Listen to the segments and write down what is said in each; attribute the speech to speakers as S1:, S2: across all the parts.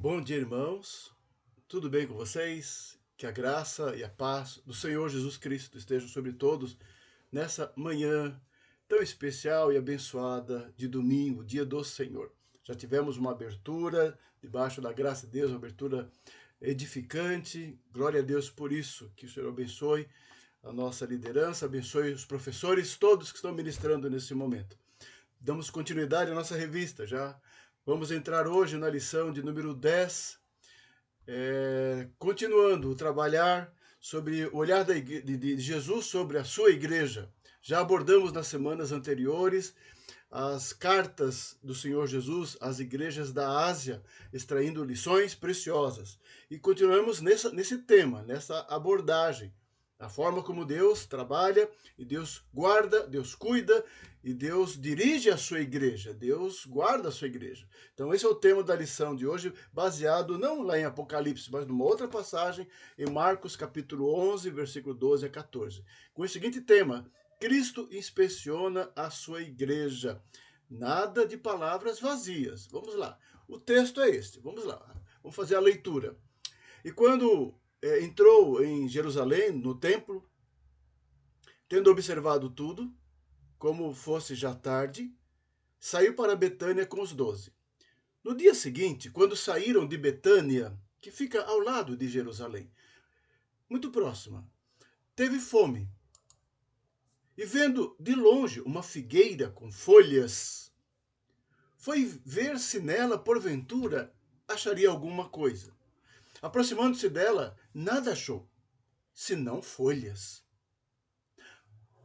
S1: Bom dia, irmãos. Tudo bem com vocês? Que a graça e a paz do Senhor Jesus Cristo estejam sobre todos nessa manhã tão especial e abençoada de domingo, dia do Senhor. Já tivemos uma abertura debaixo da graça de Deus, uma abertura edificante. Glória a Deus por isso. Que o Senhor abençoe a nossa liderança, abençoe os professores todos que estão ministrando nesse momento. Damos continuidade à nossa revista. Já vamos entrar hoje na lição de número 10, continuando a trabalhar sobre o olhar de Jesus sobre a sua igreja. Já abordamos nas semanas anteriores as cartas do Senhor Jesus às igrejas da Ásia, extraindo lições preciosas. E continuamos nesse tema, nessa abordagem. A forma como Deus trabalha, e Deus guarda, Deus cuida, e Deus dirige a sua igreja. Deus guarda a sua igreja. Então esse é o tema da lição de hoje, baseado não lá em Apocalipse, mas numa outra passagem, em Marcos capítulo 11, versículo 12 a 14. Com o seguinte tema: Cristo inspeciona a sua igreja. Nada de palavras vazias. Vamos lá. O texto é este. Vamos lá. Vamos fazer a leitura. E quando entrou em Jerusalém, no templo, tendo observado tudo, como fosse já tarde, saiu para Betânia com os 12. No dia seguinte, quando saíram de Betânia, que fica ao lado de Jerusalém, muito próxima, teve fome. E vendo de longe uma figueira com folhas, foi ver se nela, porventura, acharia alguma coisa. Aproximando-se dela, nada achou, senão folhas,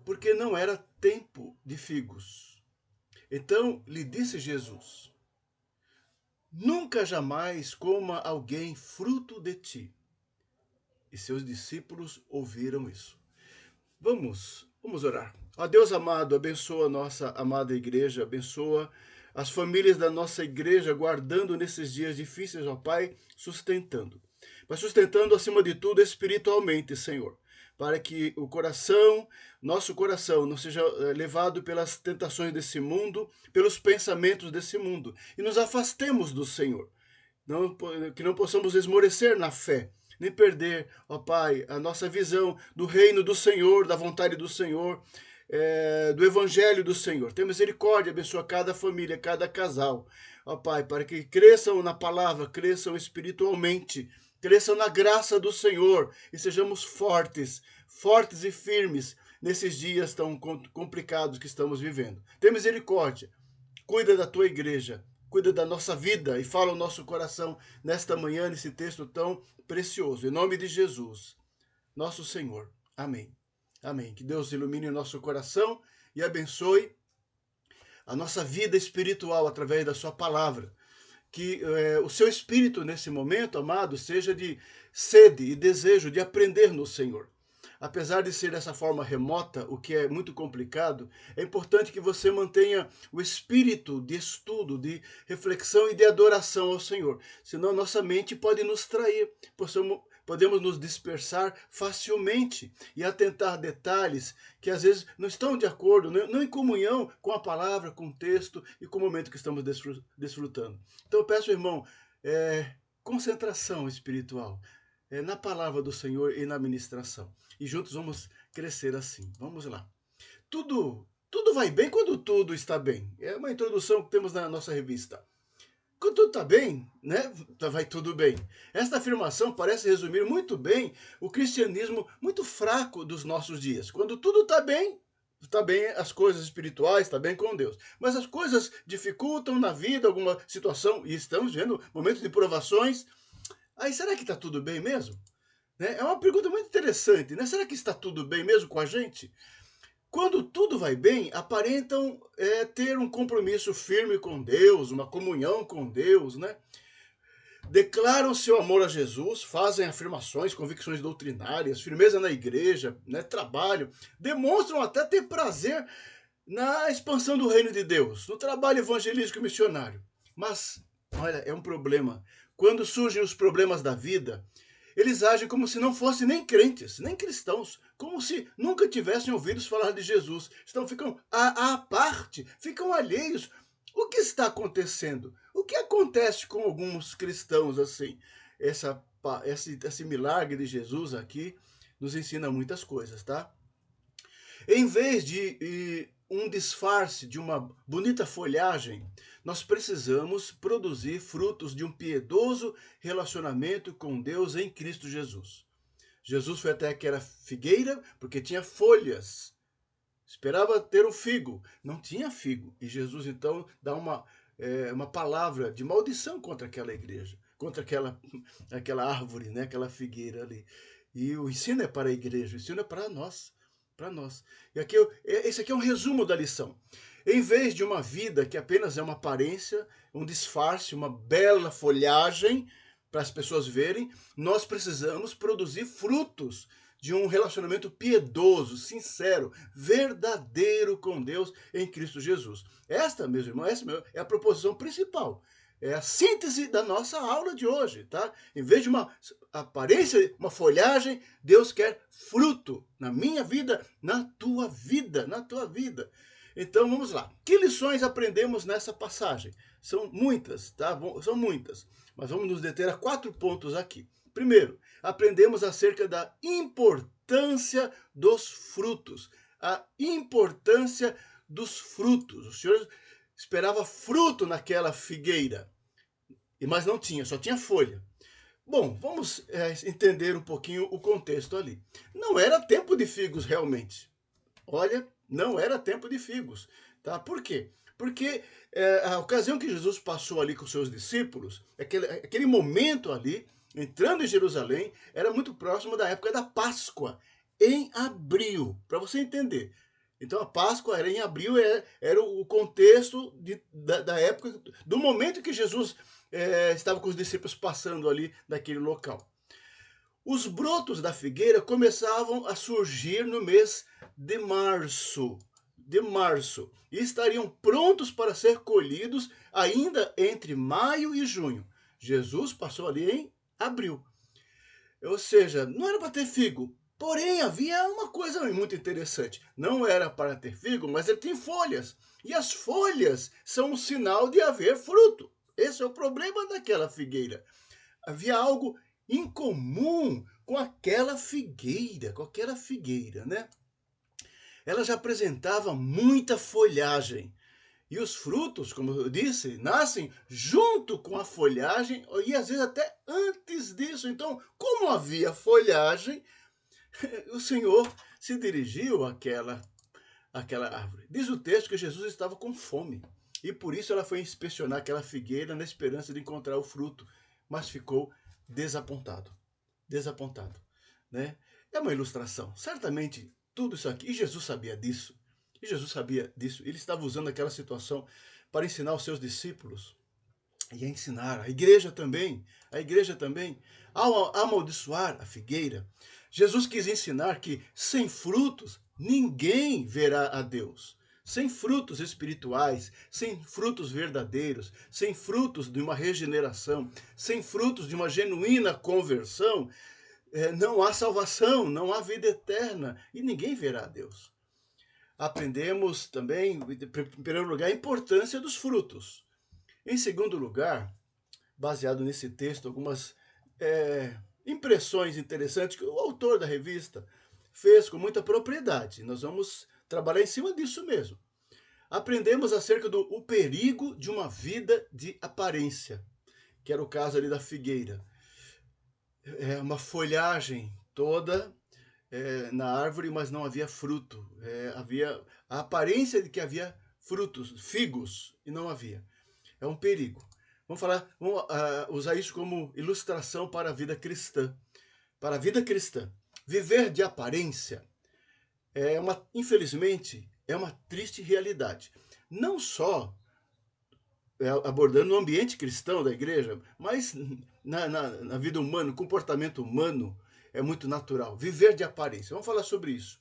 S1: porque não era tempo de figos. Então lhe disse Jesus: Nunca jamais coma alguém fruto de ti. E seus discípulos ouviram isso. Vamos orar. Ó Deus amado, abençoa a nossa amada igreja, abençoa as famílias da nossa igreja, guardando nesses dias difíceis, ó Pai, sustentando. Mas sustentando acima de tudo espiritualmente, Senhor, para que o coração, nosso coração, não seja levado pelas tentações desse mundo, pelos pensamentos desse mundo, e nos afastemos do Senhor. Que não possamos esmorecer na fé, nem perder, ó Pai, a nossa visão do reino do Senhor, da vontade do Senhor, do evangelho do Senhor. Tenha misericórdia, abençoa cada família, cada casal, ó Pai, para que cresçam na palavra, cresçam espiritualmente, cresçam na graça do Senhor e sejamos fortes e firmes nesses dias tão complicados que estamos vivendo. Tenha misericórdia, cuida da tua igreja, cuida da nossa vida e fala o nosso coração nesta manhã, nesse texto tão precioso. Em nome de Jesus, nosso Senhor. Amém. Amém. Que Deus ilumine o nosso coração e abençoe a nossa vida espiritual através da sua palavra. Que o seu espírito nesse momento, amado, seja de sede e desejo de aprender no Senhor. Apesar de ser dessa forma remota, o que é muito complicado, é importante que você mantenha o espírito de estudo, de reflexão e de adoração ao Senhor. Senão nossa mente pode nos trair, podemos nos dispersar facilmente e atentar a detalhes que às vezes não estão de acordo, não em comunhão com a palavra, com o texto e com o momento que estamos desfrutando. Então eu peço, irmão, concentração espiritual na palavra do Senhor e na ministração. E juntos vamos crescer assim. Vamos lá. Tudo vai bem quando tudo está bem. É uma introdução que temos na nossa revista. Quando tudo está bem, né? Vai tudo bem. Esta afirmação parece resumir muito bem o cristianismo muito fraco dos nossos dias. Quando tudo está bem as coisas espirituais, está bem com Deus. Mas as coisas dificultam na vida, alguma situação, e estamos vendo momentos de provações. Aí será que está tudo bem mesmo? É uma pergunta muito interessante, né? Será que está tudo bem mesmo com a gente? Quando tudo vai bem, aparentam ter um compromisso firme com Deus, uma comunhão com Deus, né? Declaram seu amor a Jesus, fazem afirmações, convicções doutrinárias, firmeza na igreja, né? Trabalho, demonstram até ter prazer na expansão do reino de Deus, no trabalho evangelístico e missionário. Mas, olha, é um problema. Quando surgem os problemas da vida, eles agem como se não fossem nem crentes, nem cristãos, como se nunca tivessem ouvido falar de Jesus. Ficam à parte, ficam alheios, O que está acontecendo? O que acontece com alguns cristãos assim? Esse milagre de Jesus aqui nos ensina muitas coisas, tá? Em vez de um disfarce de uma bonita folhagem, nós precisamos produzir frutos de um piedoso relacionamento com Deus em Cristo Jesus. Jesus foi até aquela figueira porque tinha folhas. Esperava ter um figo, não tinha figo. E Jesus então dá uma palavra de maldição contra aquela igreja, contra aquela árvore, né? Aquela figueira ali. E o ensino é para a igreja, o ensino é para nós. Para nós. E aqui, esse aqui é um resumo da lição. Em vez de uma vida que apenas é uma aparência, um disfarce, uma bela folhagem para as pessoas verem, nós precisamos produzir frutos de um relacionamento piedoso, sincero, verdadeiro com Deus em Cristo Jesus. Esta, meus irmãos, é a proposição principal. É a síntese da nossa aula de hoje, tá? Em vez de uma aparência, uma folhagem, Deus quer fruto na minha vida, na tua vida, na tua vida. Então vamos lá. Que lições aprendemos nessa passagem? São muitas, tá? São muitas. Mas vamos nos deter a 4 pontos aqui. Primeiro, aprendemos acerca da importância dos frutos. A importância dos frutos. O Senhor esperava fruto naquela figueira, mas não tinha, só tinha folha. Bom, vamos entender um pouquinho o contexto ali. Não era tempo de figos realmente. Olha, não era tempo de figos. Tá? Por quê? Porque a ocasião que Jesus passou ali com seus discípulos, aquele momento ali, entrando em Jerusalém, era muito próximo da época da Páscoa, em abril, para você entender. Então a Páscoa era em abril, era o contexto da época, do momento que Jesus estava com os discípulos passando ali naquele local. Os brotos da figueira começavam a surgir no mês de março, e estariam prontos para ser colhidos ainda entre maio e junho. Jesus passou ali em abril. Ou seja, não era para ter figo. Porém, havia uma coisa muito interessante. Não era para ter figo, mas ele tem folhas. E as folhas são um sinal de haver fruto. Esse é o problema daquela figueira. Havia algo incomum com aquela figueira, né? Ela já apresentava muita folhagem. E os frutos, como eu disse, nascem junto com a folhagem e às vezes até antes disso. Então, como havia folhagem, o Senhor se dirigiu àquela árvore. Diz o texto que Jesus estava com fome. E por isso ela foi inspecionar aquela figueira na esperança de encontrar o fruto. Mas ficou desapontado. Desapontado. Né? É uma ilustração. Certamente tudo isso aqui. E Jesus sabia disso. Ele estava usando aquela situação para ensinar os seus discípulos e a ensinar a igreja também, ao amaldiçoar a figueira. Jesus quis ensinar que sem frutos ninguém verá a Deus. Sem frutos espirituais, sem frutos verdadeiros, sem frutos de uma regeneração, sem frutos de uma genuína conversão, não há salvação, não há vida eterna e ninguém verá a Deus. Aprendemos também, em primeiro lugar, a importância dos frutos. Em segundo lugar, baseado nesse texto, algumas impressões interessantes que o autor da revista fez com muita propriedade. Nós vamos trabalhar em cima disso mesmo. Aprendemos acerca do perigo de uma vida de aparência, que era o caso ali da figueira. Uma folhagem toda na árvore, mas não havia fruto. Havia a aparência de que havia frutos, figos, e não havia. É um perigo. Vamos usar isso como ilustração para a vida cristã. Para a vida cristã, viver de aparência infelizmente, é uma triste realidade. Não só abordando o ambiente cristão da igreja, mas na vida humana, no comportamento humano, é muito natural. Viver de aparência. Vamos falar sobre isso.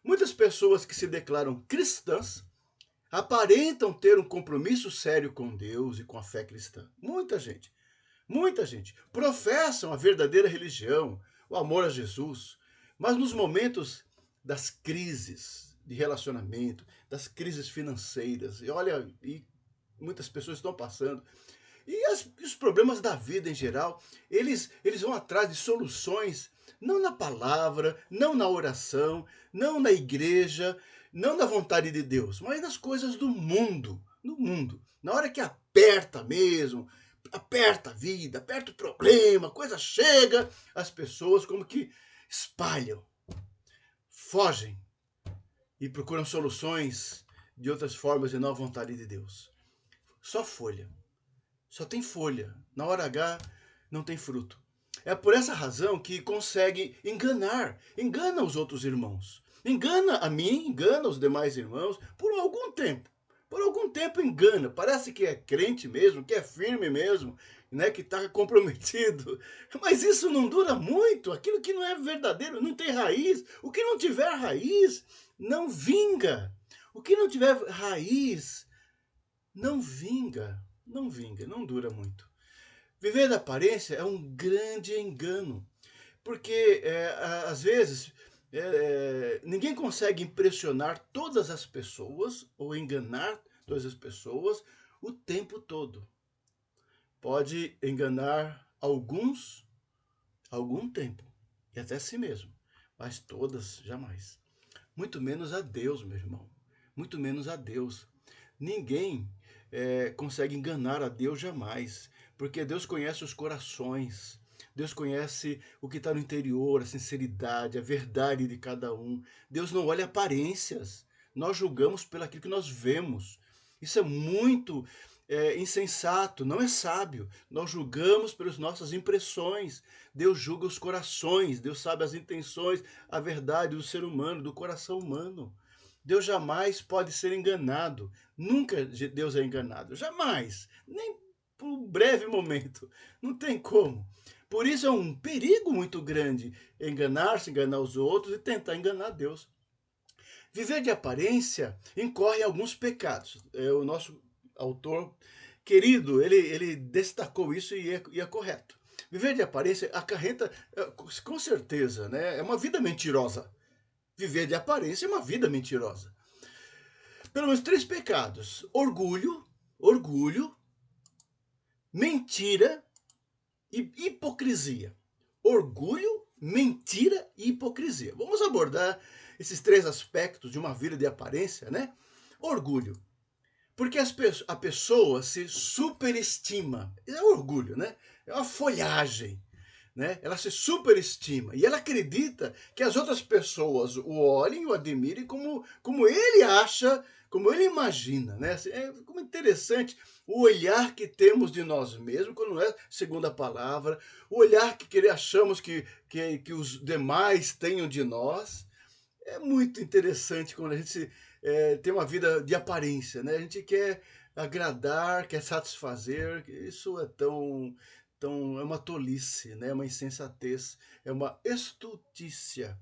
S1: Muitas pessoas que se declaram cristãs aparentam ter um compromisso sério com Deus e com a fé cristã. Muita gente professam a verdadeira religião, o amor a Jesus, mas nos momentos das crises de relacionamento, das crises financeiras, e muitas pessoas estão passando. E os problemas da vida em geral, eles vão atrás de soluções, não na palavra, não na oração, não na igreja, não na vontade de Deus, mas nas coisas do mundo, no mundo. Na hora que aperta mesmo, aperta a vida, aperta o problema, coisa chega, as pessoas como que espalham, fogem e procuram soluções de outras formas e não a vontade de Deus. Só folha. Só tem folha. Na hora H não tem fruto. É por essa razão que consegue engana os outros irmãos. Engana a mim, engana os demais irmãos por algum tempo. Por algum tempo engana. Parece que é crente mesmo, que é firme mesmo, né, que está comprometido. Mas isso não dura muito. Aquilo que não é verdadeiro não tem raiz. O que não tiver raiz não vinga. O que não tiver raiz não vinga. Não vinga, não dura muito. Viver da aparência é um grande engano, porque às vezes ninguém consegue impressionar todas as pessoas ou enganar todas as pessoas o tempo todo. Pode enganar alguns algum tempo, e até si mesmo, mas todas jamais. Muito menos a Deus, meu irmão. Muito menos a Deus. Ninguém consegue enganar a Deus jamais, porque Deus conhece os corações. Deus conhece o que está no interior, a sinceridade, a verdade de cada um. Deus não olha aparências. Nós julgamos pelo aquilo que nós vemos. Isso é muito insensato, não é sábio. Nós julgamos pelas nossas impressões. Deus julga os corações, Deus sabe as intenções, a verdade do ser humano, do coração humano. Deus jamais pode ser enganado. Nunca Deus é enganado. Jamais. Nem por um breve momento. Não tem como. Por isso é um perigo muito grande enganar-se, enganar os outros e tentar enganar Deus. Viver de aparência incorre em alguns pecados. O nosso autor querido, ele destacou isso e é correto. Viver de aparência acarreta, com certeza, né? É uma vida mentirosa. Viver de aparência é uma vida mentirosa. Pelo menos 3 pecados: orgulho, mentira e hipocrisia. Orgulho, mentira e hipocrisia. Vamos abordar esses 3 aspectos de uma vida de aparência, né? Orgulho. Porque a pessoa se superestima. É orgulho, né? É uma folhagem. Né? Ela se superestima e ela acredita que as outras pessoas o olhem, o admirem como ele acha, como ele imagina. Né? É como interessante o olhar que temos de nós mesmos, quando não é segundo a palavra, o olhar que achamos que os demais tenham de nós. É muito interessante quando a gente tem uma vida de aparência, né? A gente quer agradar, quer satisfazer, isso é é uma tolice, né? É uma insensatez, é uma estutícia,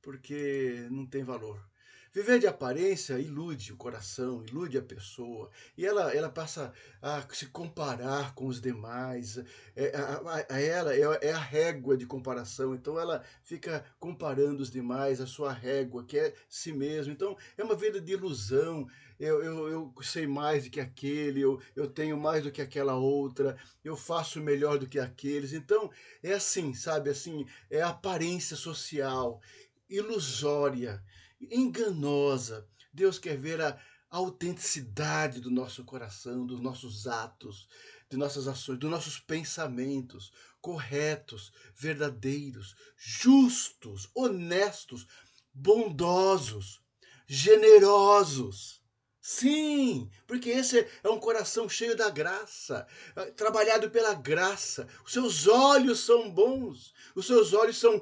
S1: porque não tem valor. Viver de aparência ilude o coração, ilude a pessoa, e ela passa a se comparar com os demais, ela é a régua de comparação, então ela fica comparando os demais, a sua régua, que é si mesmo. Então é uma vida de ilusão. Eu sei mais do que aquele, eu tenho mais do que aquela outra, eu faço melhor do que aqueles. Então é assim, sabe? Assim, é a aparência social, ilusória, enganosa. Deus quer ver a autenticidade do nosso coração, dos nossos atos, de nossas ações, dos nossos pensamentos corretos, verdadeiros, justos, honestos, bondosos, generosos. Sim, porque esse é um coração cheio da graça, trabalhado pela graça. Os seus olhos são bons, os seus olhos são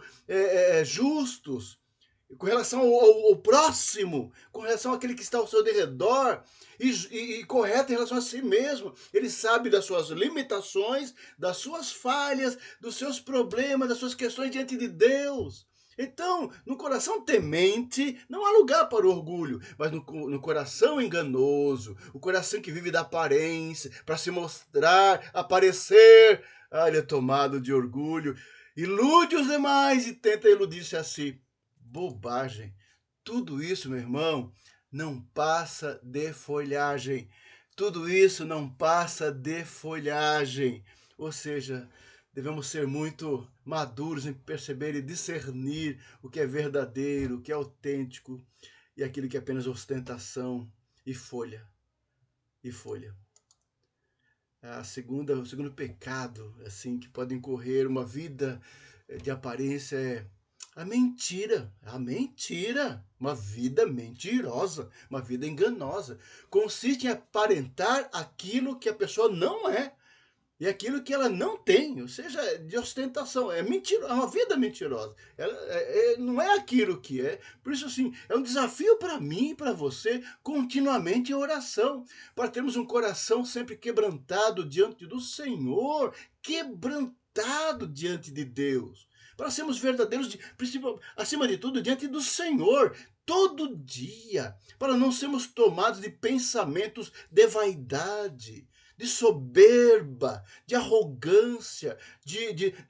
S1: justos, com relação ao próximo, com relação àquele que está ao seu derredor, e correto em relação a si mesmo. Ele sabe das suas limitações, das suas falhas, dos seus problemas, das suas questões diante de Deus. Então, no coração temente, não há lugar para o orgulho, mas no coração enganoso, o coração que vive da aparência, para se mostrar, aparecer, ele é tomado de orgulho, ilude os demais e tenta iludir-se a si. Bobagem. Tudo isso, meu irmão, não passa de folhagem. tudo isso não passa de folhagem. Ou seja, devemos ser muito maduros em perceber e discernir o que é verdadeiro, o que é autêntico e aquilo que é apenas ostentação e folha. E folha. O segundo pecado, assim, que pode incorrer uma vida de aparência é a mentira. A mentira. Uma vida mentirosa, uma vida enganosa. Consiste em aparentar aquilo que a pessoa não é e aquilo que ela não tem, ou seja, de ostentação. É mentira, é uma vida mentirosa. Ela, não é aquilo que é. Por isso, assim, é um desafio para mim e para você continuamente em oração, para termos um coração sempre quebrantado diante do Senhor, quebrantado diante de Deus, para sermos verdadeiros, acima de tudo, diante do Senhor, todo dia, para não sermos tomados de pensamentos de vaidade, de soberba, de arrogância,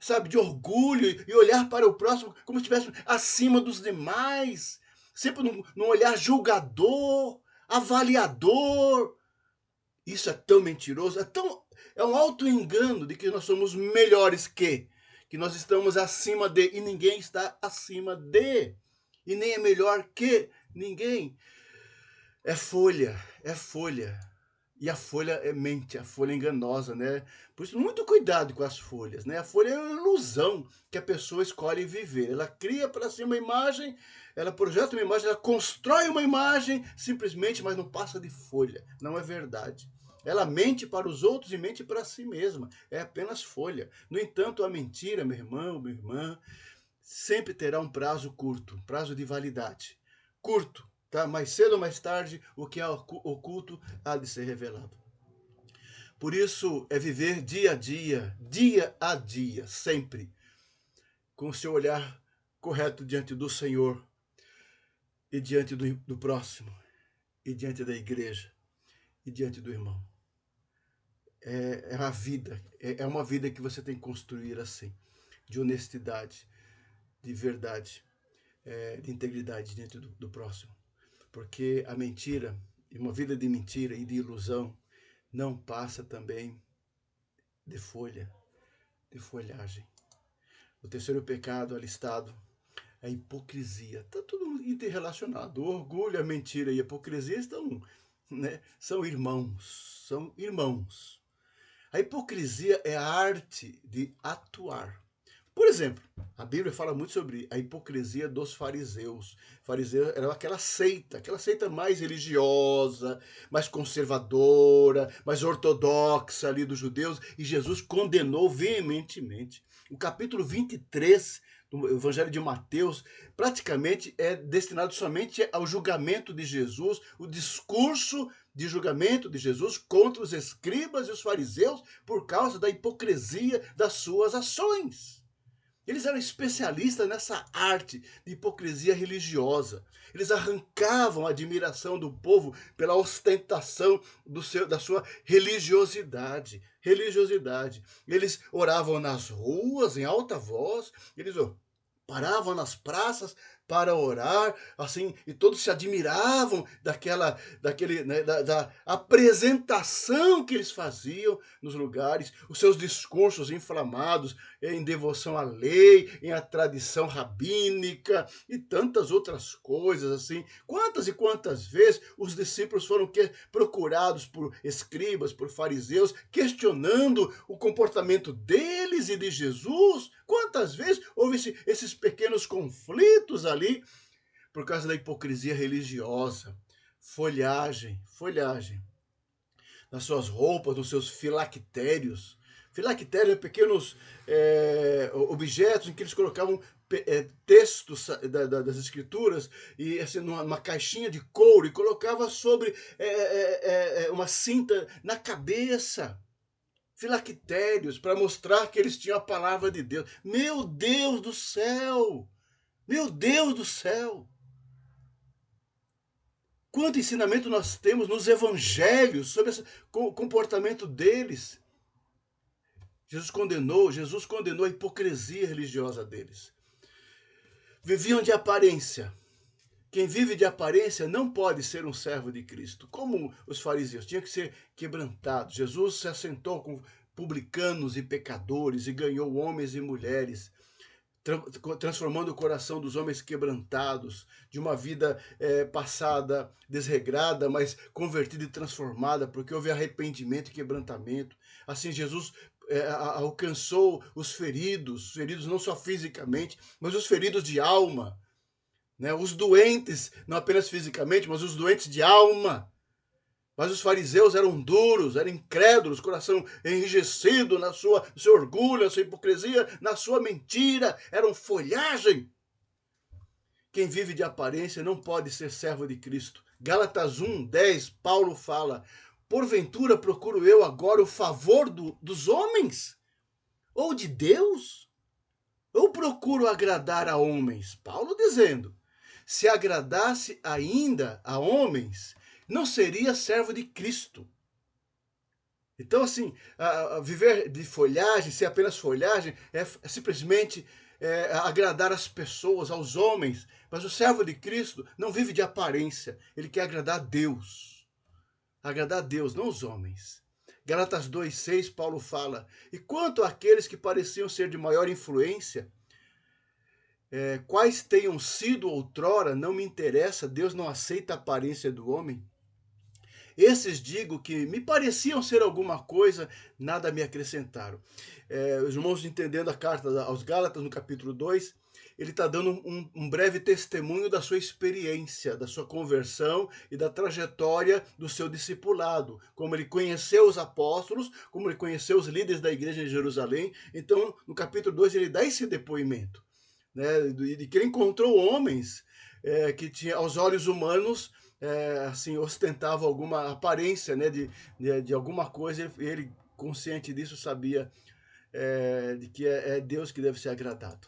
S1: sabe, de orgulho e olhar para o próximo como se estivesse acima dos demais, sempre num olhar julgador, avaliador. Isso é tão mentiroso, é um auto-engano de que nós somos melhores que nós estamos acima de, e ninguém está acima de, e nem é melhor que ninguém. É folha, é folha. E a folha é mente, a folha é enganosa, né? Por isso, muito cuidado com as folhas, né? A folha é uma ilusão que a pessoa escolhe viver. Ela cria para si uma imagem, ela projeta uma imagem, ela constrói uma imagem simplesmente, mas não passa de folha. Não é verdade. Ela mente para os outros e mente para si mesma. É apenas folha. No entanto, a mentira, meu irmão, minha irmã, sempre terá um prazo curto, um prazo de validade. Curto, tá? Mais cedo ou mais tarde, o que é oculto há de ser revelado. Por isso, é viver dia a dia, sempre, com o seu olhar correto diante do Senhor e diante do próximo, e diante da igreja, e diante do irmão. É a vida, é uma vida que você tem que construir assim, de honestidade, de verdade, de integridade diante do próximo. Porque a mentira, uma vida de mentira e de ilusão, não passa também de folha, de folhagem. O terceiro pecado alistado é a hipocrisia. Está tudo interrelacionado. O orgulho, a mentira e a hipocrisia são irmãos. São irmãos. A hipocrisia é a arte de atuar. Por exemplo, a Bíblia fala muito sobre a hipocrisia dos fariseus. Fariseus era aquela seita mais religiosa, mais conservadora, mais ortodoxa ali dos judeus, e Jesus condenou veementemente. O capítulo 23 do Evangelho de Mateus praticamente é destinado somente ao julgamento de Jesus, o discurso de julgamento de Jesus contra os escribas e os fariseus por causa da hipocrisia das suas ações. Eles eram especialistas nessa arte de hipocrisia religiosa. Eles arrancavam a admiração do povo pela ostentação da sua religiosidade. Eles oravam nas ruas, em alta voz, eles paravam nas praças para orar, assim, e todos se admiravam da apresentação que eles faziam nos lugares, os seus discursos inflamados em devoção à lei, em a tradição rabínica e tantas outras coisas, assim. Quantas e quantas vezes os discípulos foram procurados por escribas, por fariseus, questionando o comportamento deles e de Jesus? Quantas vezes houve esses pequenos conflitos ali por causa da hipocrisia religiosa, folhagem, nas suas roupas, nos seus filactérios. Filactérios são pequenos objetos em que eles colocavam textos das escrituras e assim numa caixinha de couro e colocava sobre uma cinta na cabeça. Filactérios, para mostrar que eles tinham a palavra de Deus. Meu Deus do céu! Meu Deus do céu! Quanto ensinamento nós temos nos evangelhos sobre esse comportamento deles. Jesus condenou a hipocrisia religiosa deles. Viviam de aparência, Quem vive de aparência não pode ser um servo de Cristo. Como os fariseus, tinha que ser quebrantado. Jesus se assentou com publicanos e pecadores e ganhou homens e mulheres, transformando o coração dos homens quebrantados, de uma vida passada desregrada, mas convertida e transformada, porque houve arrependimento e quebrantamento. Assim, Jesus alcançou os feridos não só fisicamente, mas os feridos de alma, né? Os doentes, não apenas fisicamente, mas os doentes de alma. Mas os fariseus eram duros, eram incrédulos, coração enrijecido no seu orgulho, na sua hipocrisia, na sua mentira, eram folhagem. Quem vive de aparência não pode ser servo de Cristo. Gálatas 1:10, Paulo fala: porventura procuro eu agora o favor dos homens? Ou de Deus? Ou procuro agradar a homens? Paulo dizendo: se agradasse ainda a homens, não seria servo de Cristo. Então, assim, viver de folhagem, ser apenas folhagem, é simplesmente agradar as pessoas, aos homens. Mas o servo de Cristo não vive de aparência, ele quer agradar a Deus. Agradar a Deus, não os homens. Gálatas 2:6, Paulo fala: e quanto àqueles que pareciam ser de maior influência, quais tenham sido outrora, não me interessa, Deus não aceita a aparência do homem. Esses digo que me pareciam ser alguma coisa, nada me acrescentaram. Os irmãos entendendo a carta aos Gálatas, no capítulo 2, ele está dando um breve testemunho da sua experiência, da sua conversão e da trajetória do seu discipulado, como ele conheceu os apóstolos, como ele conheceu os líderes da igreja em Jerusalém. Então, no capítulo 2, ele dá esse depoimento, né, de que ele encontrou homens que tinha, aos olhos humanos, assim, ostentava alguma aparência, né, de alguma coisa, e ele, consciente disso, sabia de que é Deus que deve ser agradado.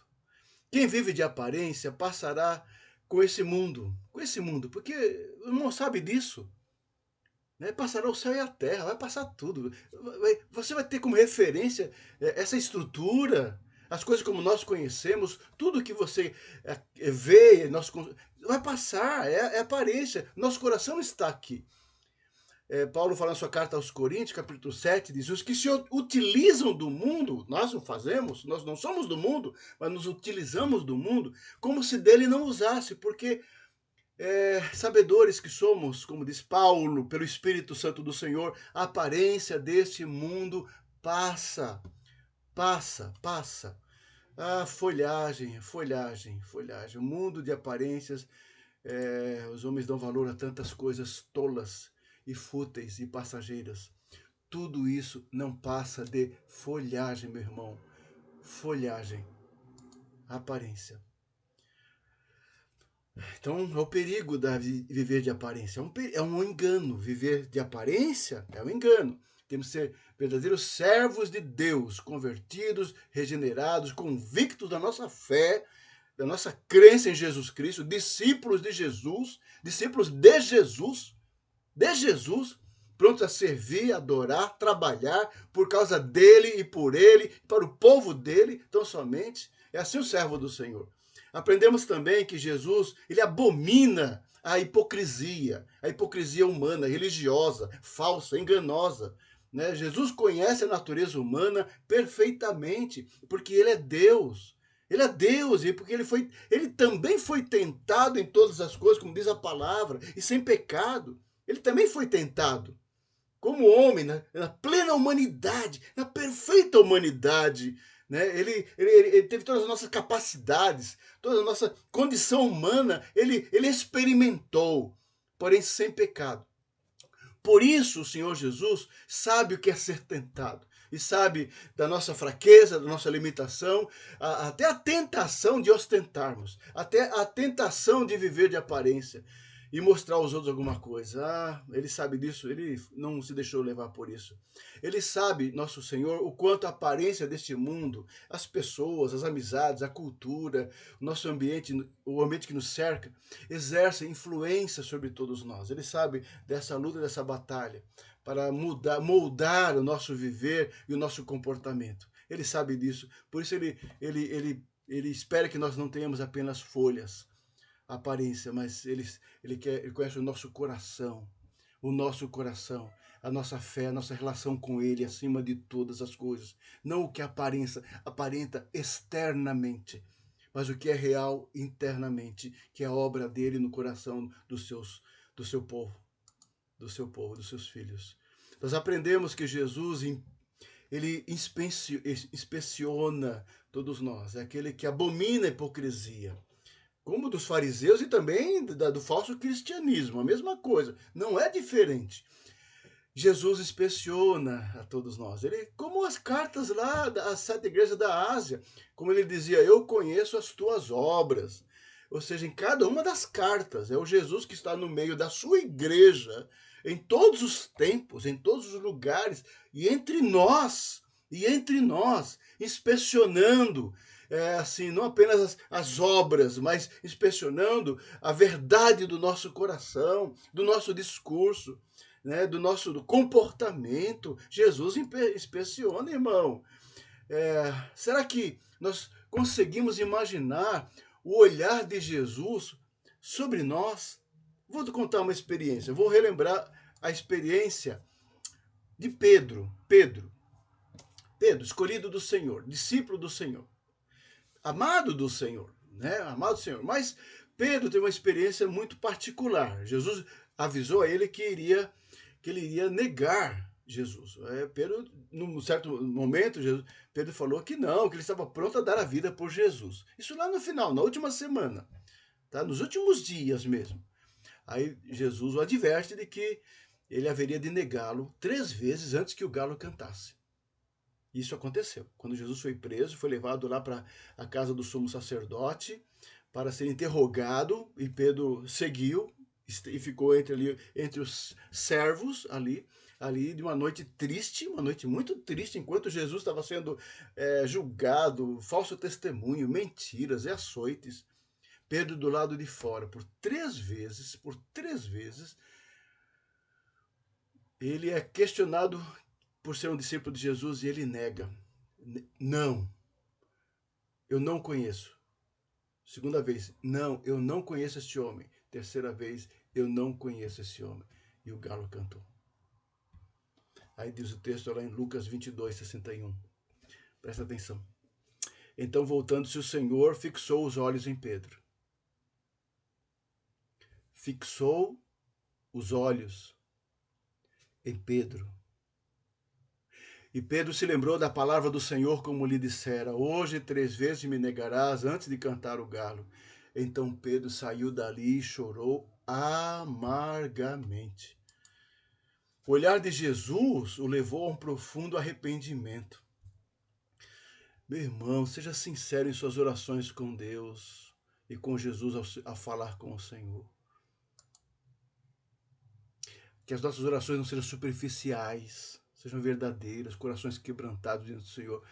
S1: Quem vive de aparência passará com esse mundo, porque o irmão sabe disso, né? Passará o céu e a terra, vai passar tudo. Você vai ter como referência essa estrutura, as coisas como nós conhecemos, tudo que você vê, vai passar, é aparência. Nosso coração está aqui. Paulo fala na sua carta aos Coríntios, capítulo 7, diz: os que se utilizam do mundo, nós não fazemos, nós não somos do mundo, mas nos utilizamos do mundo, como se dele não usasse, porque sabedores que somos, como diz Paulo, pelo Espírito Santo do Senhor, a aparência deste mundo passa, passa. Ah, folhagem. O mundo de aparências, os homens dão valor a tantas coisas tolas e fúteis e passageiras. Tudo isso não passa de folhagem, meu irmão. Folhagem, aparência. Então, é o perigo de viver de aparência. É um engano. Viver de aparência é um engano. Temos que ser verdadeiros servos de Deus, convertidos, regenerados, convictos da nossa fé, da nossa crença em Jesus Cristo, discípulos de Jesus, prontos a servir, adorar, trabalhar por causa dele e por ele, para o povo dele, tão somente. É assim o servo do Senhor. Aprendemos também que Jesus, ele abomina a hipocrisia humana, religiosa, falsa, enganosa. Né? Jesus conhece a natureza humana perfeitamente, porque ele é Deus. Ele é Deus, e porque ele também foi tentado em todas as coisas, como diz a palavra, e sem pecado. Ele também foi tentado. Como homem, né? Na plena humanidade, na perfeita humanidade, né? Ele teve todas as nossas capacidades, toda a nossa condição humana, ele experimentou, porém sem pecado. Por isso o Senhor Jesus sabe o que é ser tentado. E sabe da nossa fraqueza, da nossa limitação, até a tentação de ostentarmos, até a tentação de viver de aparência e mostrar aos outros alguma coisa. Ele sabe disso, ele não se deixou levar por isso. Ele sabe, nosso Senhor, o quanto a aparência deste mundo, as pessoas, as amizades, a cultura, o nosso ambiente, o ambiente que nos cerca, exerce influência sobre todos nós. Ele sabe dessa luta, dessa batalha, para moldar o nosso viver e o nosso comportamento. Ele sabe disso, por isso ele espera que nós não tenhamos apenas folhas. a aparência, mas ele conhece o nosso coração, a nossa fé, a nossa relação com ele acima de todas as coisas. Não o que aparenta externamente, mas o que é real internamente, que é a obra dele no coração do seu povo, dos seus filhos. Nós aprendemos que Jesus ele inspeciona todos nós, é aquele que abomina a hipocrisia, como dos fariseus e também do falso cristianismo, a mesma coisa, não é diferente. Jesus inspeciona a todos nós. Ele, como as cartas lá das 7 igrejas da Ásia, como ele dizia, eu conheço as tuas obras. Ou seja, em cada uma das cartas, é o Jesus que está no meio da sua igreja, em todos os tempos, em todos os lugares, e entre nós, inspecionando, assim, não apenas as obras, mas inspecionando a verdade do nosso coração, do nosso discurso, né, do comportamento. Jesus inspeciona, irmão. Será que nós conseguimos imaginar o olhar de Jesus sobre nós? Vou te contar uma experiência. Vou relembrar a experiência de Pedro. Pedro, escolhido do Senhor, discípulo do Senhor, amado do Senhor, né? Amado do Senhor. Mas Pedro teve uma experiência muito particular. Jesus avisou a ele que ele iria negar Jesus. Pedro, num certo momento, Pedro falou que não, que ele estava pronto a dar a vida por Jesus. Isso lá no final, na última semana, tá? Nos últimos dias mesmo. Aí Jesus o adverte de que ele haveria de negá-lo 3 vezes antes que o galo cantasse. Isso aconteceu. Quando Jesus foi preso, foi levado lá para a casa do sumo sacerdote para ser interrogado, e Pedro seguiu e ficou entre os servos ali de uma noite triste, uma noite muito triste, enquanto Jesus estava sendo julgado, falso testemunho, mentiras e açoites. Pedro do lado de fora, por três vezes, ele é questionado por ser um discípulo de Jesus e ele nega. Não, eu não conheço. Segunda vez, não, eu não conheço este homem. Terceira vez, eu não conheço esse homem. E o galo cantou. Aí diz o texto lá em Lucas 22, 61. Presta atenção. Então, voltando-se, o Senhor fixou os olhos em Pedro. Fixou os olhos em Pedro. E Pedro se lembrou da palavra do Senhor, como lhe dissera: hoje 3 vezes me negarás antes de cantar o galo. Então Pedro saiu dali e chorou amargamente. O olhar de Jesus o levou a um profundo arrependimento. Meu irmão, seja sincero em suas orações com Deus e com Jesus ao falar com o Senhor. Que as nossas orações não sejam superficiais, sejam verdadeiras, corações quebrantados diante do Senhor,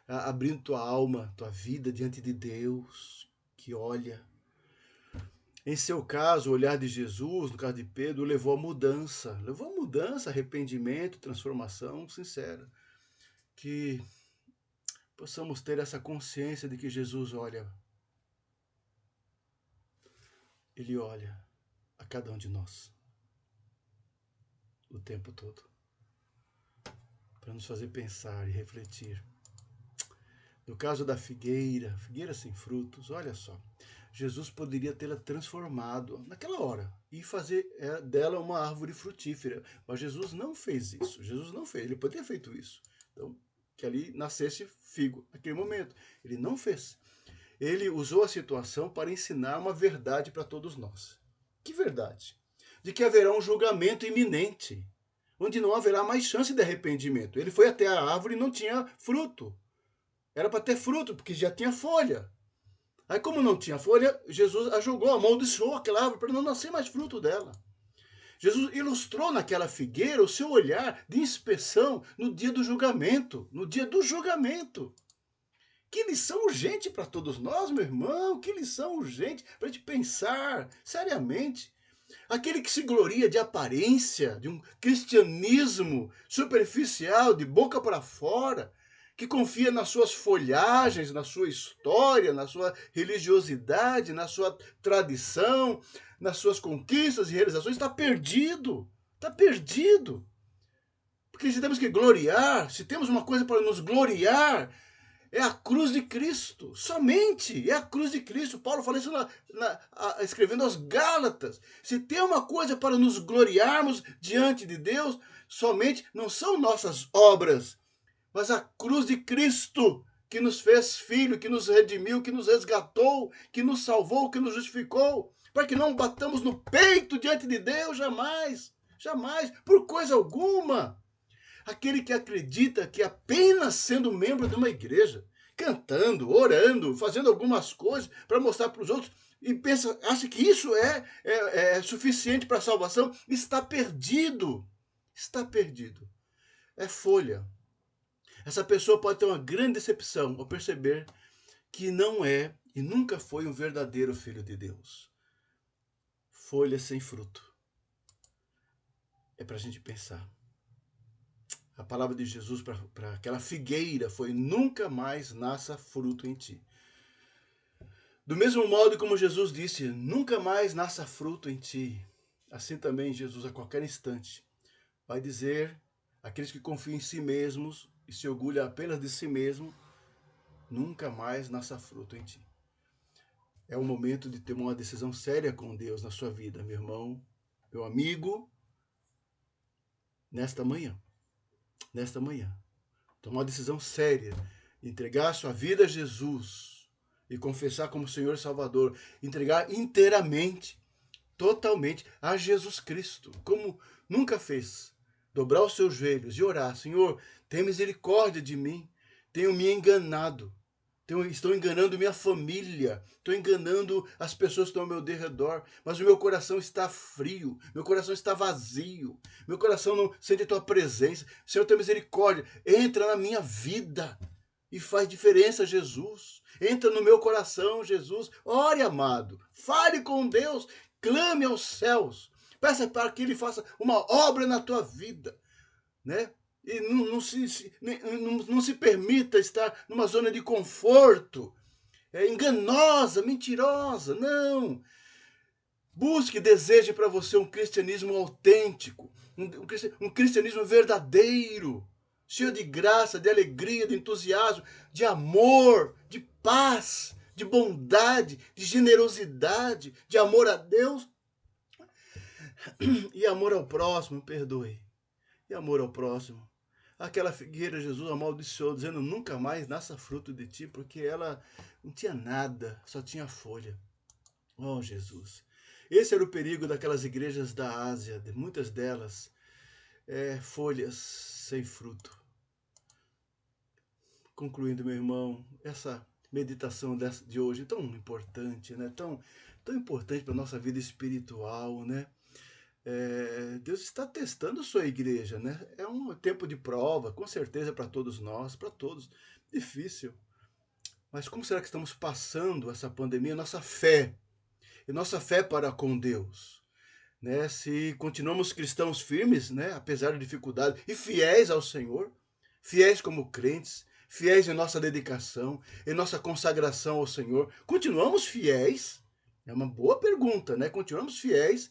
S1: abrindo tua alma, tua vida diante de Deus, que olha. Em seu caso, o olhar de Jesus, no caso de Pedro, levou a mudança, arrependimento, transformação sincera. Que possamos ter essa consciência de que Jesus olha. Ele olha a cada um de nós o tempo todo, para nos fazer pensar e refletir. No caso da figueira sem frutos, olha só, Jesus poderia tê-la transformado naquela hora e fazer dela uma árvore frutífera, mas Jesus não fez isso. Ele poderia ter feito isso. Então, que ali nascesse figo, naquele momento. Ele não fez. Ele usou a situação para ensinar uma verdade para todos nós. Que verdade? De que haverá um julgamento iminente, onde não haverá mais chance de arrependimento. Ele foi até a árvore e não tinha fruto. Era para ter fruto, porque já tinha folha. Aí, como não tinha folha, Jesus a jogou, amaldiçoou aquela árvore para não nascer mais fruto dela. Jesus ilustrou naquela figueira o seu olhar de inspeção no dia do julgamento. No dia do julgamento. Que lição urgente para todos nós, meu irmão. Que lição urgente para a gente pensar seriamente. Aquele que se gloria de aparência, de um cristianismo superficial, de boca para fora, que confia nas suas folhagens, na sua história, na sua religiosidade, na sua tradição, nas suas conquistas e realizações, está perdido. Está perdido. Porque se temos que gloriar, se temos uma coisa para nos gloriar, é a cruz de Cristo. Somente é a cruz de Cristo. Paulo fala isso escrevendo aos Gálatas. Se tem uma coisa para nos gloriarmos diante de Deus, somente não são nossas obras, mas a cruz de Cristo, que nos fez filho, que nos redimiu, que nos resgatou, que nos salvou, que nos justificou, para que não batamos no peito diante de Deus, jamais, jamais, por coisa alguma. Aquele que acredita que apenas sendo membro de uma igreja, cantando, orando, fazendo algumas coisas para mostrar para os outros, e acha que isso é suficiente para a salvação, está perdido. Está perdido. É folha. Essa pessoa pode ter uma grande decepção ao perceber que não é e nunca foi um verdadeiro filho de Deus. Folha sem fruto. É para a gente pensar. A palavra de Jesus para aquela figueira foi: nunca mais nasça fruto em ti. Do mesmo modo como Jesus disse: nunca mais nasça fruto em ti, assim também Jesus a qualquer instante vai dizer àqueles que confiam em si mesmos e se orgulham apenas de si mesmo: nunca mais nasça fruto em ti. É o momento de ter uma decisão séria com Deus na sua vida, meu irmão, meu amigo, nesta manhã. Tomar uma decisão séria, entregar sua vida a Jesus e confessar como Senhor e Salvador, entregar inteiramente, totalmente a Jesus Cristo, como nunca fez. Dobrar os seus joelhos e orar: Senhor, tem misericórdia de mim, tenho me enganado, estou enganando minha família, estou enganando as pessoas que estão ao meu derredor, mas o meu coração está frio, meu coração está vazio, meu coração não sente a tua presença. Senhor, tem misericórdia, entra na minha vida e faz diferença, Jesus. Entra no meu coração, Jesus. Ore, amado, fale com Deus, clame aos céus, peça para que Ele faça uma obra na tua vida, né? E não se permita estar numa zona de conforto, enganosa, mentirosa. Não. Busque, deseje para você um cristianismo autêntico, um cristianismo verdadeiro, cheio de graça, de alegria, de entusiasmo, de amor, de paz, de bondade, de generosidade, de amor a Deus e amor ao próximo, perdoe. E amor ao próximo. Aquela figueira Jesus amaldiçoou, dizendo: nunca mais nasça fruto de ti, porque ela não tinha nada, só tinha folha. Oh, Jesus. Esse era o perigo daquelas igrejas da Ásia, de muitas delas, folhas sem fruto. Concluindo, meu irmão, essa meditação de hoje tão importante, né? Tão importante para a nossa vida espiritual, né? Deus está testando sua igreja, né? É um tempo de prova, com certeza, para todos nós, para todos. Difícil. Mas como será que estamos passando essa pandemia? Nossa fé para com Deus, né? Se continuamos cristãos firmes, né? Apesar da dificuldade, e fiéis ao Senhor, fiéis como crentes, fiéis em nossa dedicação, em nossa consagração ao Senhor, continuamos fiéis? É uma boa pergunta, né? Continuamos fiéis.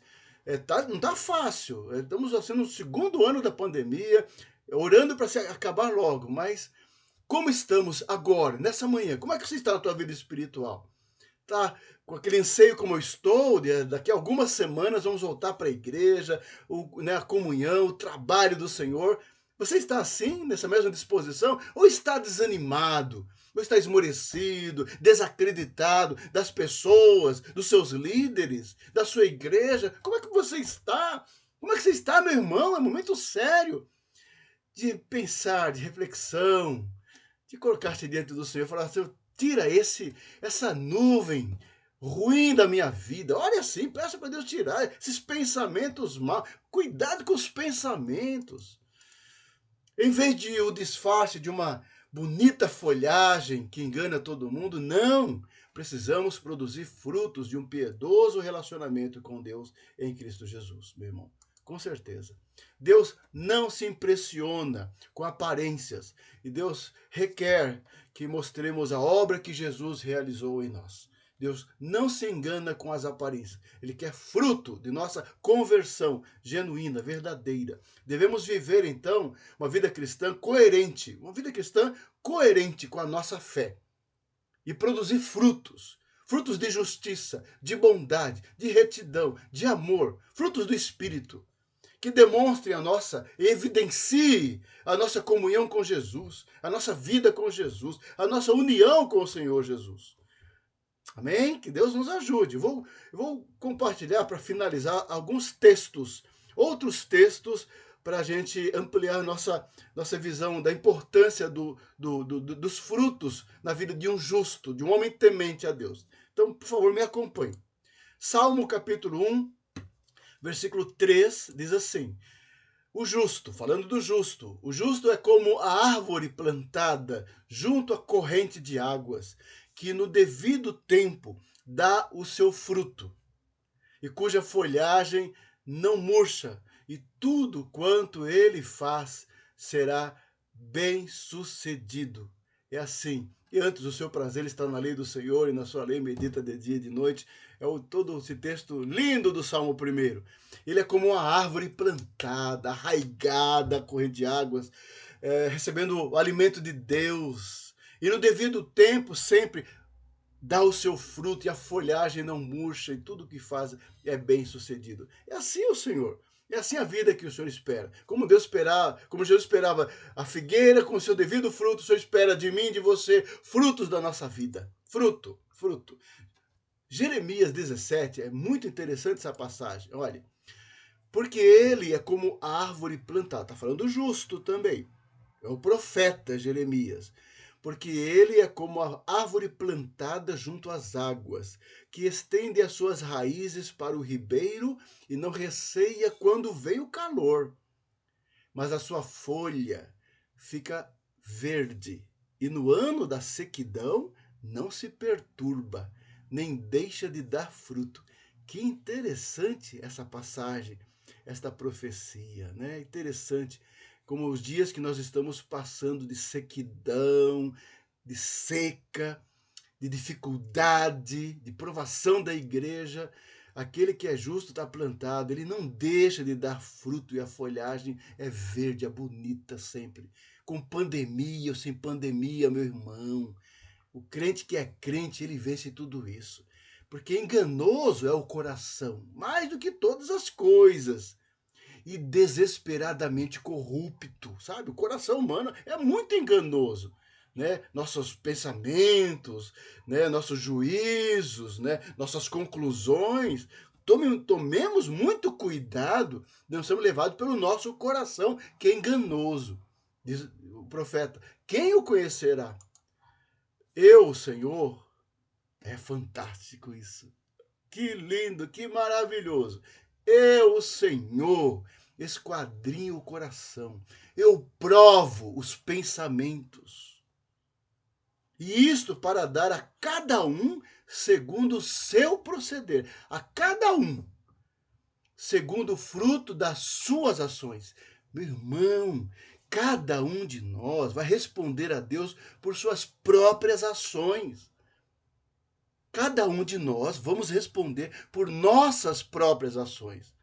S1: Não está fácil. Estamos assim, no segundo ano da pandemia, orando para se acabar logo. Mas como estamos agora, nessa manhã? Como é que você está na tua vida espiritual? Tá com aquele anseio como eu estou? Daqui a algumas semanas vamos voltar para a igreja, a comunhão, o trabalho do Senhor. Você está assim, nessa mesma disposição? Ou está desanimado? Ou está esmorecido, desacreditado das pessoas, dos seus líderes, da sua igreja? Como é que você está? Como é que você está, meu irmão? É um momento sério de pensar, de reflexão, de colocar-se diante do Senhor e falar: Senhor, tira essa nuvem ruim da minha vida. Olha assim, peça para Deus tirar esses pensamentos maus. Cuidado com os pensamentos. Em vez de o disfarce de uma bonita folhagem que engana todo mundo, não. Precisamos produzir frutos de um piedoso relacionamento com Deus em Cristo Jesus, meu irmão. com certeza. Deus não se impressiona com aparências e Deus requer que mostremos a obra que Jesus realizou em nós. Deus não se engana com as aparências. Ele quer fruto de nossa conversão genuína, verdadeira. Devemos viver, então, uma vida cristã coerente, com a nossa fé e produzir frutos. Frutos de justiça, de bondade, de retidão, de amor, frutos do Espírito, que demonstrem evidencie a nossa comunhão com Jesus, a nossa vida com Jesus, a nossa união com o Senhor Jesus. Amém? Que Deus nos ajude. Vou compartilhar, para finalizar, alguns textos, outros textos, para a gente ampliar nossa visão da importância dos frutos na vida de um justo, de um homem temente a Deus. Então, por favor, me acompanhe. Salmo capítulo 1, versículo 3, diz assim: o justo, falando do justo, o justo é como a árvore plantada junto à corrente de águas, que no devido tempo dá o seu fruto, e cuja folhagem não murcha, e tudo quanto ele faz será bem-sucedido. É assim. E antes o seu prazer está na lei do Senhor, e na sua lei medita de dia e de noite. Todo esse texto lindo do Salmo 1. Ele é como uma árvore plantada, arraigada à corrente de águas, recebendo o alimento de Deus. E no devido tempo sempre dá o seu fruto, e a folhagem não murcha, e tudo que faz é bem sucedido. É assim o Senhor. É assim a vida que o Senhor espera. Como Jesus esperava a figueira com o seu devido fruto, o Senhor espera de mim e de você frutos da nossa vida. Fruto. Jeremias 17, é muito interessante essa passagem. Olha, porque ele é como a árvore plantada. Está falando do justo também. É o profeta Jeremias. Porque ele é como a árvore plantada junto às águas, que estende as suas raízes para o ribeiro e não receia quando vem o calor. Mas a sua folha fica verde, e no ano da sequidão não se perturba, nem deixa de dar fruto. Que interessante essa passagem, esta profecia, né? Interessante como os dias que nós estamos passando de sequidão, de seca, de dificuldade, de provação da igreja. Aquele que é justo está plantado, ele não deixa de dar fruto, e a folhagem é verde, é bonita sempre. Com pandemia ou sem pandemia, meu irmão, o crente que é crente, ele vence tudo isso. Porque enganoso é o coração, mais do que todas as coisas, e desesperadamente corrupto, sabe? O coração humano é muito enganoso, né? Nossos pensamentos, né? Nossos juízos, né? Nossas conclusões. Tomemos muito cuidado de não sermos levados pelo nosso coração, que é enganoso. Diz o profeta: quem o conhecerá? Eu, Senhor. É fantástico isso. Que lindo, que maravilhoso. Eu, o Senhor, esquadrinho o coração. Eu provo os pensamentos. E isto para dar a cada um segundo o seu proceder. A cada um segundo o fruto das suas ações. Meu irmão, cada um de nós vai responder a Deus por suas próprias ações. Cada um de nós vamos responder por nossas próprias ações.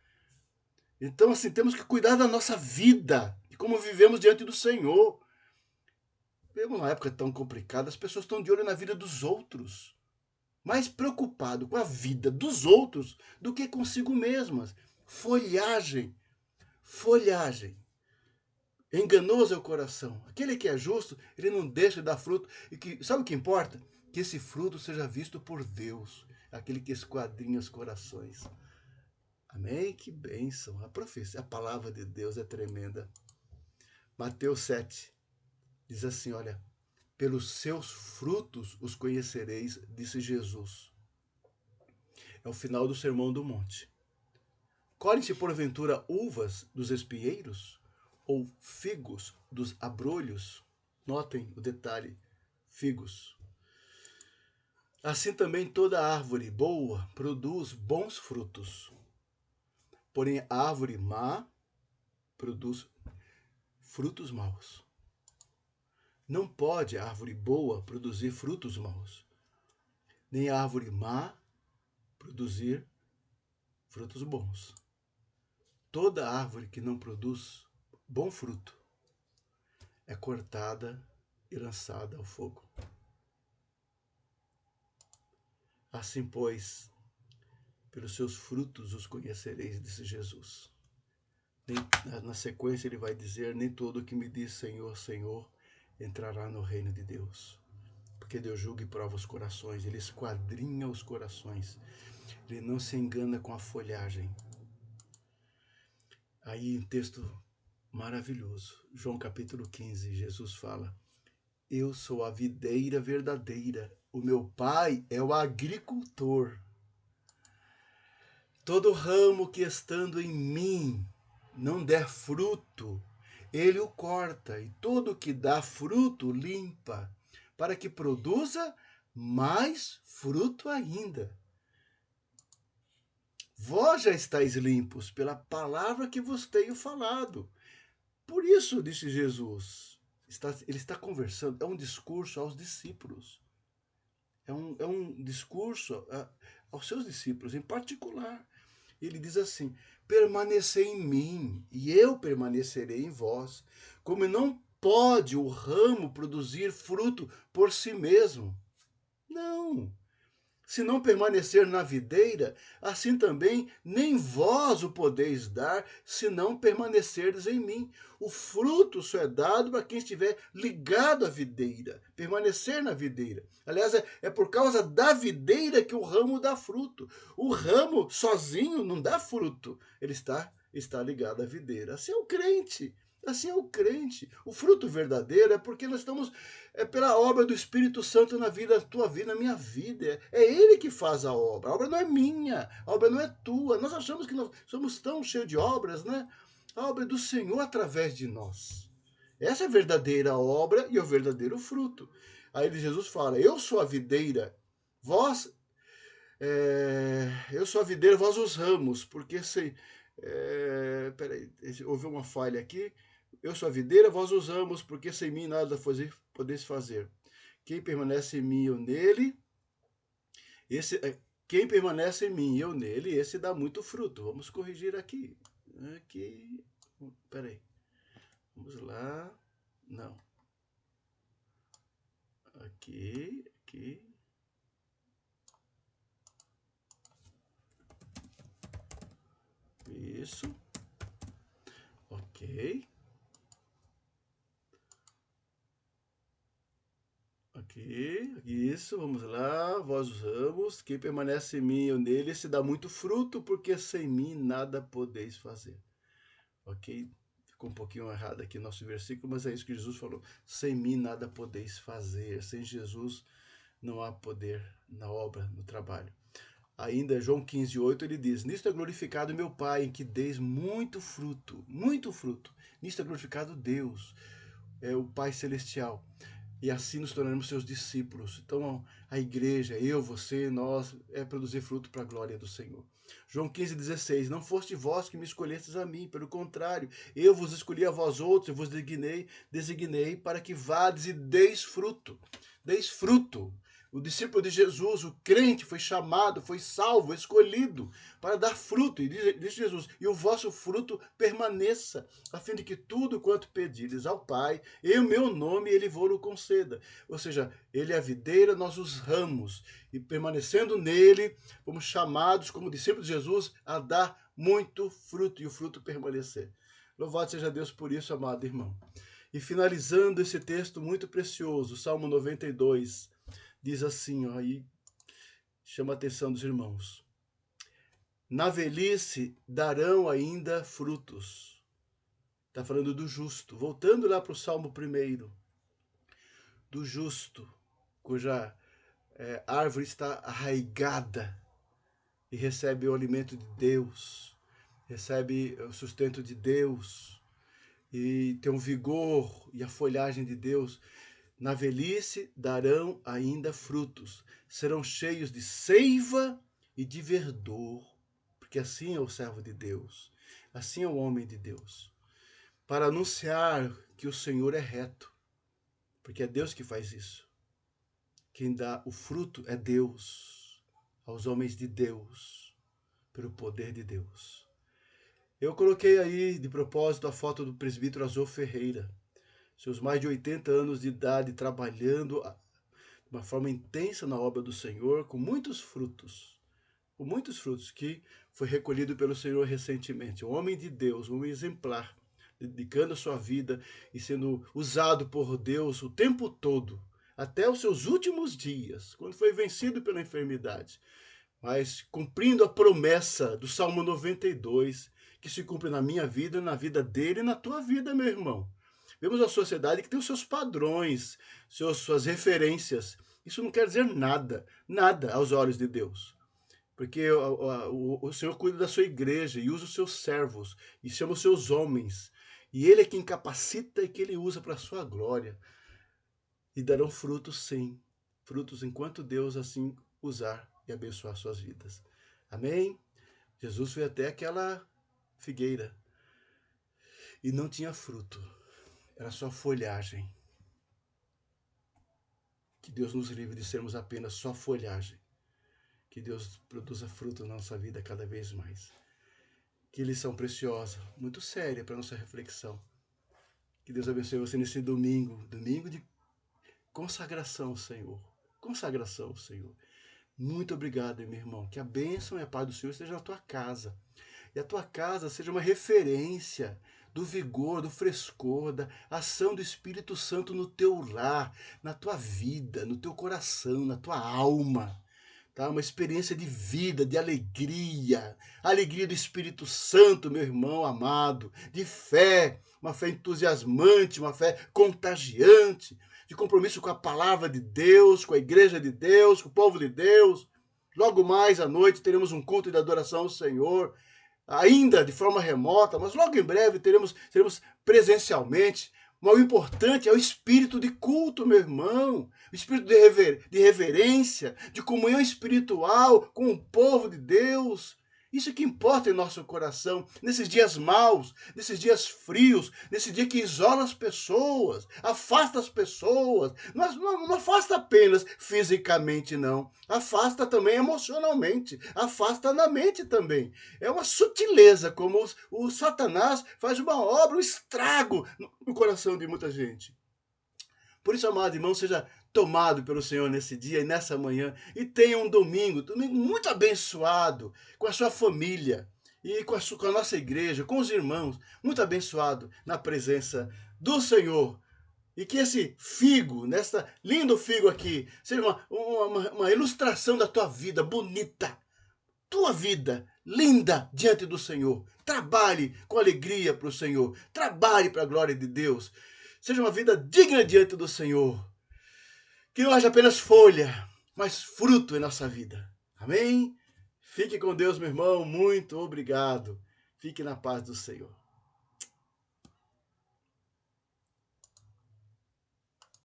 S1: Então, assim, temos que cuidar da nossa vida e como vivemos diante do Senhor. Vivemos uma época tão complicada, as pessoas estão de olho na vida dos outros, mais preocupado com a vida dos outros do que consigo mesmas. Folhagem. Enganoso é o coração. Aquele que é justo, ele não deixa de dar fruto. Sabe o que importa? Que esse fruto seja visto por Deus, aquele que esquadrinha os corações. Amém? Que bênção. A profecia, a palavra de Deus é tremenda. Mateus 7 diz assim, olha, pelos seus frutos os conhecereis, disse Jesus. É o final do Sermão do Monte. Colhem-se porventura uvas dos espinheiros? Ou figos dos abrolhos? Notem o detalhe, figos. Assim também toda árvore boa produz bons frutos, Porém, a árvore má produz frutos maus. Não pode a árvore boa produzir frutos maus, nem a árvore má produzir frutos bons. Toda árvore que não produz bom fruto é cortada e lançada ao fogo. Assim, pois, pelos seus frutos os conhecereis, disse Jesus. Na sequência ele vai dizer, nem todo que me diz Senhor, Senhor, entrará no reino de Deus. Porque Deus julga e prova os corações, ele esquadrinha os corações, ele não se engana com a folhagem. Aí um texto maravilhoso, João capítulo 15, Jesus fala, eu sou a videira verdadeira, o meu pai é o agricultor. Todo ramo que estando em mim não der fruto, ele o corta, e todo que dá fruto limpa, para que produza mais fruto ainda. Vós já estáis limpos pela palavra que vos tenho falado. Por isso, disse Jesus, ele está conversando, é um discurso aos discípulos. É um discurso aos seus discípulos, em particular. Ele diz assim, permanecei em mim, e eu permanecerei em vós. Como não pode o ramo produzir fruto por si mesmo. Não. Se não permanecer na videira, assim também nem vós o podeis dar, se não permanecerdes em mim. O fruto só é dado para quem estiver ligado à videira, permanecer na videira. Aliás, é por causa da videira que o ramo dá fruto. O ramo sozinho não dá fruto, ele está ligado à videira. Assim é o crente. Assim é o crente. O fruto verdadeiro é porque nós estamos pela obra do Espírito Santo na vida, na tua vida, na minha vida. É ele que faz a obra. A obra não é minha, a obra não é tua. Nós achamos que nós somos tão cheios de obras, né? A obra é do Senhor através de nós. Essa é a verdadeira obra e o verdadeiro fruto. Aí Jesus fala, eu sou a videira, vós... eu sou a videira, vós os ramos, porque se... peraí, houve uma falha aqui. Eu sou a videira, vós os ramos, porque sem mim nada podeis fazer. Quem permanece em mim e eu nele, quem permanece em mim e eu nele, esse dá muito fruto. Vamos corrigir aqui. Aqui, peraí. Vamos lá. Não. Aqui. Isso. Ok. Aqui, isso, vamos lá, vós os ramos, quem permanece em mim e eu nele, se dá muito fruto, porque sem mim nada podeis fazer. Ok? Ficou um pouquinho errado aqui nosso versículo, mas é isso que Jesus falou. Sem mim nada podeis fazer, sem Jesus não há poder na obra, no trabalho. Ainda João 15:8 ele diz, nisto é glorificado meu Pai, em que deis muito fruto, muito fruto. Nisto é glorificado Deus, é o Pai Celestial. E assim nos tornaremos seus discípulos. Então a igreja, eu, você, nós, é produzir fruto para a glória do Senhor. João 15:16, não foste vós que me escolhestes a mim, pelo contrário, eu vos escolhi a vós outros, eu vos designei para que vades e deis fruto. Deis fruto. O discípulo de Jesus, o crente, foi chamado, foi salvo, escolhido para dar fruto. E diz Jesus, e o vosso fruto permaneça, a fim de que tudo quanto pedires ao Pai, em meu nome ele vos conceda. Ou seja, ele é a videira, nós os ramos. E permanecendo nele, fomos chamados, como discípulos de Jesus, a dar muito fruto e o fruto permanecer. Louvado seja Deus por isso, amado irmão. E finalizando esse texto muito precioso, Salmo 92, diz assim, ó, aí chama a atenção dos irmãos. Na velhice darão ainda frutos. Está falando do justo. Voltando lá para o Salmo 1, do justo, cuja árvore está arraigada e recebe o alimento de Deus, recebe o sustento de Deus e tem um vigor e a folhagem de Deus. Na velhice darão ainda frutos, serão cheios de seiva e de verdor. porque assim é o servo de Deus, assim é o homem de Deus, para anunciar que o Senhor é reto, porque é Deus que faz isso. Quem dá o fruto é Deus, aos homens de Deus, pelo poder de Deus. Eu coloquei aí, de propósito, a foto do presbítero Azor Ferreira, seus mais de 80 anos de idade, trabalhando de uma forma intensa na obra do Senhor, com muitos frutos, que foi recolhido pelo Senhor recentemente. Um homem de Deus, um homem exemplar, dedicando a sua vida e sendo usado por Deus o tempo todo, até os seus últimos dias, quando foi vencido pela enfermidade, mas cumprindo a promessa do Salmo 92, que se cumpre na minha vida, na vida dele e na tua vida, meu irmão. Vemos a sociedade que tem os seus padrões, suas referências. Isso não quer dizer nada, nada aos olhos de Deus. Porque o Senhor cuida da sua igreja e usa os seus servos e chama os seus homens. E Ele é quem capacita e que Ele usa para a sua glória. E darão frutos, sim. Frutos enquanto Deus assim usar e abençoar suas vidas. Amém? Jesus foi até aquela figueira e não tinha fruto. Era só folhagem. Que Deus nos livre de sermos apenas só folhagem. Que Deus produza fruto na nossa vida cada vez mais. Que lição preciosa, muito séria para a nossa reflexão. Que Deus abençoe você nesse domingo de consagração ao Senhor. Consagração ao Senhor. Muito obrigado, meu irmão. Que a bênção e a paz do Senhor esteja na tua casa. E a tua casa seja uma referência do vigor, do frescor, da ação do Espírito Santo no teu lar, na tua vida, no teu coração, na tua alma. Tá? Uma experiência de vida, de alegria. Alegria do Espírito Santo, meu irmão amado. De fé, uma fé entusiasmante, uma fé contagiante. De compromisso com a palavra de Deus, com a igreja de Deus, com o povo de Deus. Logo mais à noite teremos um culto de adoração ao Senhor, ainda de forma remota, mas logo em breve teremos presencialmente. Mas o importante é o espírito de culto, meu irmão. O espírito de reverência, de comunhão espiritual com o povo de Deus. Isso que importa em nosso coração, nesses dias maus, nesses dias frios, nesse dia que isola as pessoas, afasta as pessoas. Não afasta apenas fisicamente, não. Afasta também emocionalmente, afasta na mente também. É uma sutileza como o Satanás faz uma obra, um estrago no coração de muita gente. Por isso, amado irmão, seja tomado pelo Senhor nesse dia e nessa manhã e tenha um domingo muito abençoado com a sua família e com a nossa igreja, com os irmãos, muito abençoado na presença do Senhor. E que esse figo, nessa lindo figo aqui, seja uma ilustração da tua vida bonita, tua vida linda diante do Senhor. Trabalhe com alegria para o Senhor, trabalhe para a glória de Deus. Seja uma vida digna diante do Senhor. Que não haja apenas folha, mas fruto em nossa vida. Amém? Fique com Deus, meu irmão. Muito obrigado. Fique na paz do Senhor.